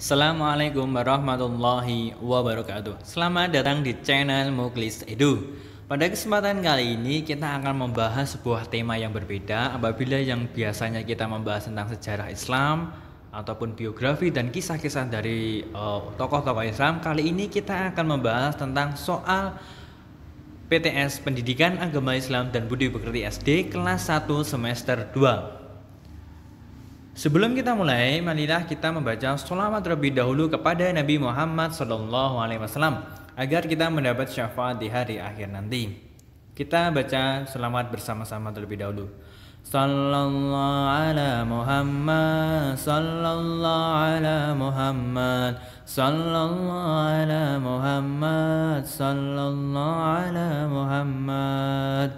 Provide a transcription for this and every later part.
Assalamualaikum warahmatullahi wabarakatuh. Selamat datang di channel Muklis Edu. Pada kesempatan kali ini kita akan membahas sebuah tema yang berbeda. Apabila yang biasanya kita membahas tentang sejarah Islam ataupun biografi dan kisah-kisah dari tokoh-tokoh Islam, kali ini kita akan membahas tentang soal PTS Pendidikan Agama Islam dan Budi Pekerti SD kelas 1 semester 2. Sebelum kita mulai, marilah kita membaca sholawat terlebih dahulu kepada Nabi Muhammad SAW agar kita mendapat syafaat di hari akhir nanti. Kita baca sholawat bersama-sama terlebih dahulu. Sallallahu ala Muhammad, sallallahu ala Muhammad, sallallahu ala Muhammad, sallallahu ala Muhammad.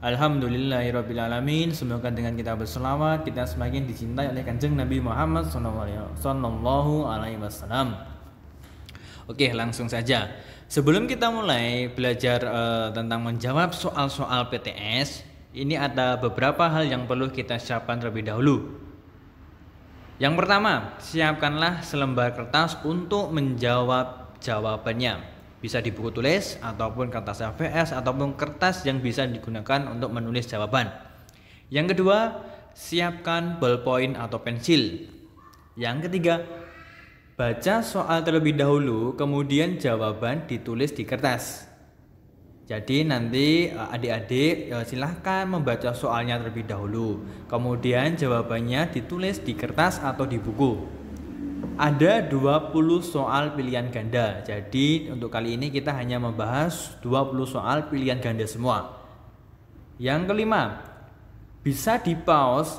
Alhamdulillahirrabbilalamin. Semoga dengan kita berselawat kita semakin dicintai oleh Kanjeng Nabi Muhammad sallallahu alaihi wasallam. Oke, langsung saja. Sebelum kita mulai belajar tentang menjawab soal-soal PTS, ini ada beberapa hal yang perlu kita siapkan terlebih dahulu. Yang pertama, siapkanlah selembar kertas untuk menjawab jawabannya. Bisa di buku tulis ataupun kertas HVS ataupun kertas yang bisa digunakan untuk menulis jawaban. Yang kedua, siapkan ballpoint atau pensil. Yang ketiga, baca soal terlebih dahulu, kemudian jawaban ditulis di kertas. Jadi nanti adik-adik silahkan membaca soalnya terlebih dahulu, kemudian jawabannya ditulis di kertas atau di buku. Ada 20 soal pilihan ganda. Jadi untuk kali ini kita hanya membahas 20 soal pilihan ganda semua. Yang kelima, bisa di-pause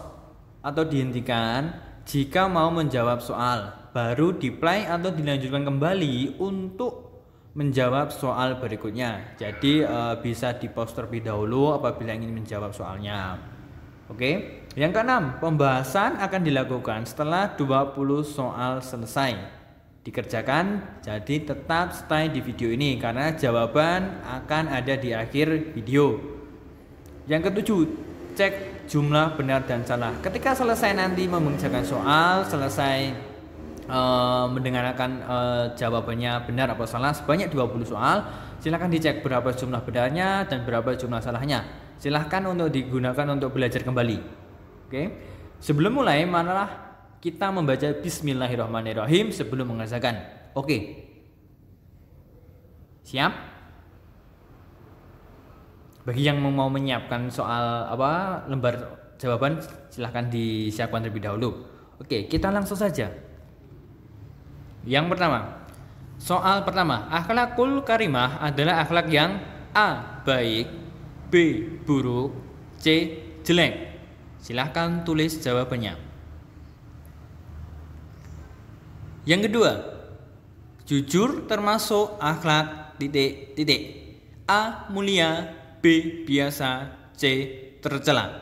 atau dihentikan jika mau menjawab soal, baru di-play atau dilanjutkan kembali untuk menjawab soal berikutnya. Jadi bisa di-pause terlebih dahulu apabila ingin menjawab soalnya. Oke. Yang keenam, pembahasan akan dilakukan setelah 20 soal selesai dikerjakan. Jadi tetap stay di video ini karena jawaban akan ada di akhir video. Yang ketujuh, cek jumlah benar dan salah. Ketika selesai nanti mengerjakan soal, selesai mendengarkan jawabannya benar atau salah sebanyak 20 soal, silahkan dicek berapa jumlah benarnya dan berapa jumlah salahnya. Silahkan untuk digunakan untuk belajar kembali. Oke. Sebelum mulai, marilah kita membaca Bismillahirrahmanirrahim sebelum mengerjakan. Oke. Siap? Bagi yang mau menyiapkan soal lembar jawaban, silahkan disiapkan terlebih dahulu. Oke, kita langsung saja. Yang pertama, soal pertama, akhlakul karimah adalah akhlak yang A. baik, B. buruk, C. jelek. Silahkan tulis jawabannya. Yang kedua, jujur termasuk akhlak titik. A. mulia, B. biasa, C. tercela.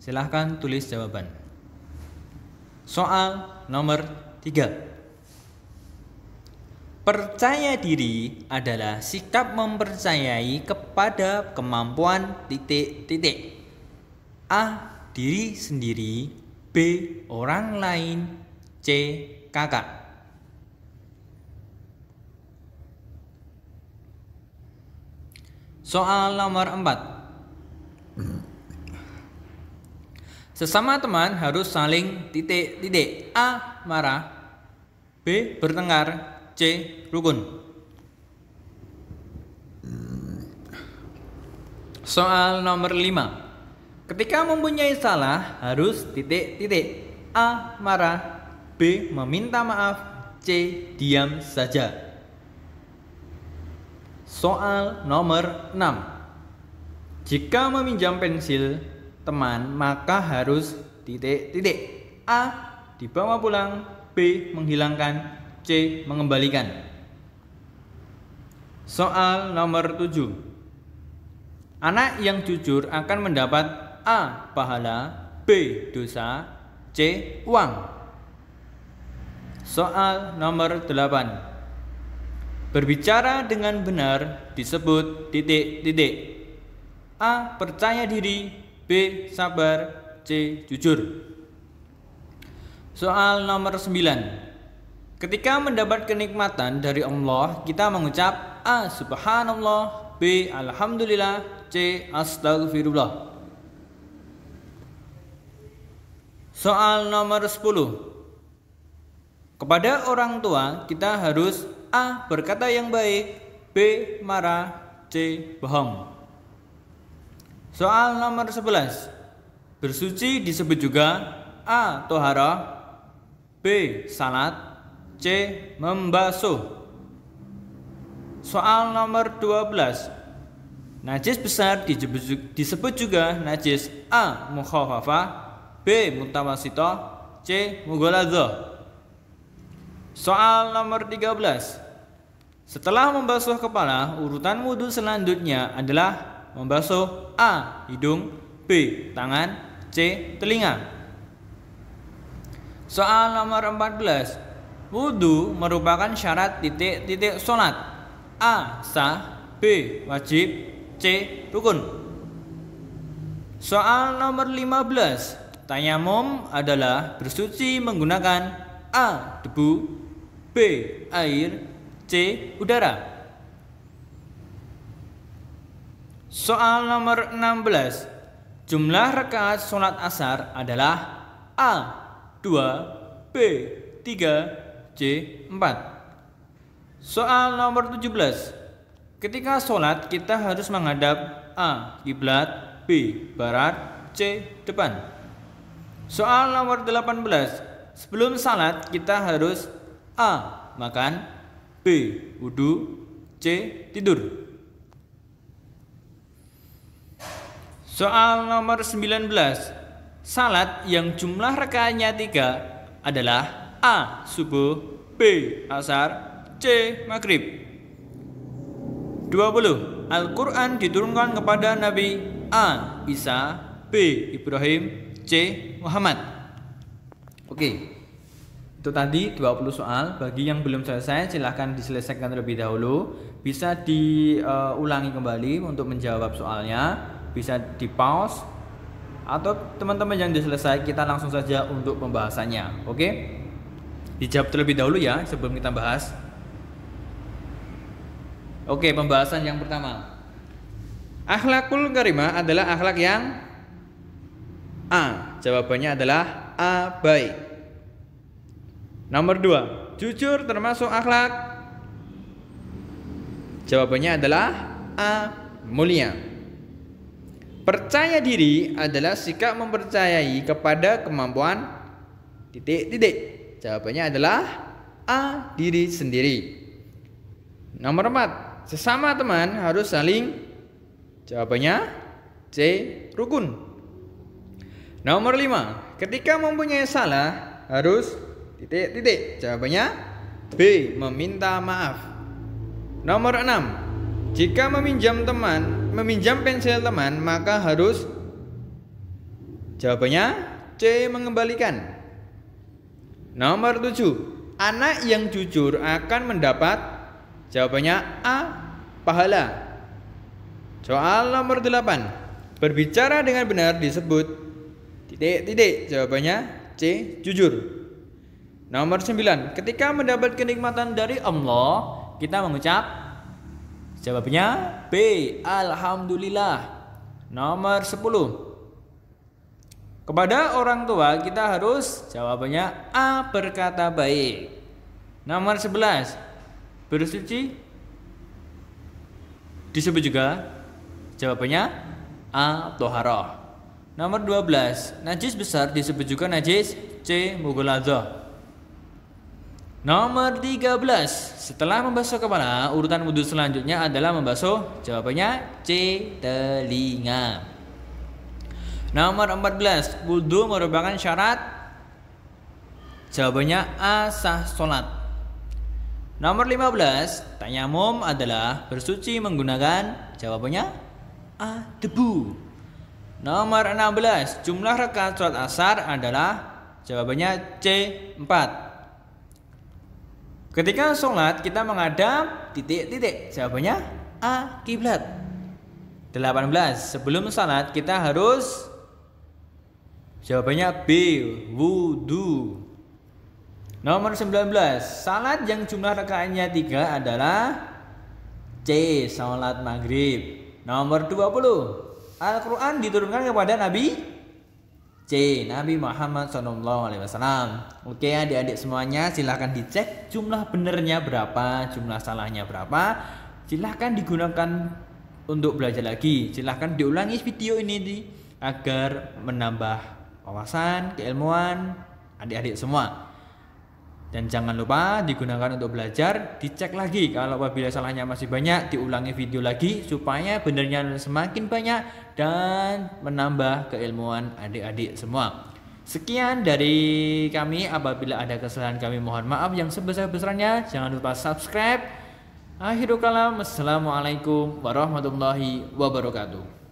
Silahkan tulis jawaban. Soal nomor 3. Percaya diri adalah sikap mempercayai kepada kemampuan titik. A. diri sendiri, B. orang lain, C. kakak. Soal nomor 4. Sesama teman harus saling titik. A. marah, B. bertengkar, C. rukun. Soal nomor 5. Ketika mempunyai salah harus titik. A. marah, B. meminta maaf, C. diam saja. Soal nomor 6. Jika meminjam pensil teman maka harus titik. A. dibawa pulang, B. menghilangkan, C. mengembalikan. Soal nomor 7. Anak yang jujur akan mendapat A. pahala, B. dosa, C. uang. Soal nomor 8. Berbicara dengan benar disebut titik. A. percaya diri, B. sabar, C. jujur. Soal nomor 9. Ketika mendapat kenikmatan dari Allah, kita mengucap A. Subhanallah, B. Alhamdulillah, C. Astagfirullah. Soal nomor 10. Kepada orang tua kita harus A. berkata yang baik, B. marah, C. bohong. Soal nomor 11. Bersuci disebut juga A. toharah, B. salat, C. membasuh. Soal nomor 12. Najis besar disebut juga najis A. mukhafafah, B. mutawassithah, C. mughaladzah. Soal nomor 13. Setelah membasuh kepala, urutan wudhu selanjutnya adalah membasuh A. hidung, B. tangan, C. telinga. Soal nomor 14. Wudhu merupakan syarat titik-titik sholat. A. sah, B. wajib, C. rukun. Soal nomor 15. Tayamum adalah bersuci menggunakan A. debu, B. air, C. udara. Soal nomor 16. Jumlah rakaat sholat asar adalah A. 2, B. 3, C. 4. Soal nomor 17. Ketika sholat kita harus menghadap A. kiblat, B. barat, C. depan. Soal nomor 18. Sebelum salat kita harus A. makan, B. wudu, C. tidur. Soal nomor 19. Salat yang jumlah rakaatnya 3 adalah A. subuh, B. asar, C. maghrib. 20. Al-Quran diturunkan kepada Nabi A. Isa, B. Ibrahim, C. Muhammad. Oke, itu tadi 20 soal. Bagi yang belum selesai silahkan diselesaikan terlebih dahulu. Bisa diulangi kembali untuk menjawab soalnya. Bisa di pause, atau teman-teman yang diselesai kita langsung saja untuk pembahasannya. Oke, dijawab terlebih dahulu ya sebelum kita bahas. Oke, pembahasan yang pertama. Akhlakul karimah adalah akhlak yang A. Jawabannya adalah A. baik. Nomor 2. Jujur termasuk akhlak. Jawabannya adalah A. mulia. Percaya diri adalah sikap mempercayai kepada kemampuan titik-titik. Jawabannya adalah A. diri sendiri. Nomor 4. Sesama teman harus saling. Jawabannya C. rukun. Nomor 5. Ketika mempunyai salah harus titik-titik. Jawabannya B. meminta maaf. Nomor 6. Jika meminjam pensil teman, maka harus. Jawabannya C. mengembalikan. Nomor 7. Anak yang jujur akan mendapat. Jawabannya A. pahala. Soal nomor 8. Berbicara dengan benar disebut titik-titik. Jawabannya C. jujur. Nomor 9. Ketika mendapat kenikmatan dari Allah, kita mengucap. Jawabnya B. alhamdulillah. Nomor 10. Kepada orang tua kita harus. Jawabannya A. berkata baik. Nomor 11. Bersuci disebut juga. Jawabannya A. toharah. Nomor 12. Najis besar disebut juga najis. C. mughaladzah. Nomor 13. Setelah membasuh kepala, urutan wudhu selanjutnya adalah membasuh. Jawabannya C. telinga. Nomor 14. Wudhu merupakan syarat. Jawabannya A. sah sholat. Nomor 15. Tayamum adalah bersuci menggunakan. Jawabannya A. debu. Nomor 16. Jumlah rakaat sholat asar adalah. Jawabannya C. 4. Ketika sholat kita menghadap titik-titik. Jawabannya A. kiblat. 18. Sebelum sholat kita harus. Jawabannya B. wudu. Nomor 19, salat yang jumlah rakaatnya 3 adalah C. Salat maghrib. Nomor 20, Al-Quran diturunkan kepada Nabi C. Nabi Muhammad SAW. Oke adik-adik semuanya, silahkan dicek jumlah benernya berapa, jumlah salahnya berapa. Silahkan digunakan untuk belajar lagi. Silahkan diulangi video ini agar menambah wawasan, keilmuan adik-adik semua. Dan jangan lupa digunakan untuk belajar, dicek lagi. Kalau apabila salahnya masih banyak, diulangi video lagi supaya benernya semakin banyak dan menambah keilmuan adik-adik semua. Sekian dari kami. Apabila ada kesalahan kami mohon maaf yang sebesar-besarnya. Jangan lupa subscribe. Akhirul kalam, assalamualaikum warahmatullahi wabarakatuh.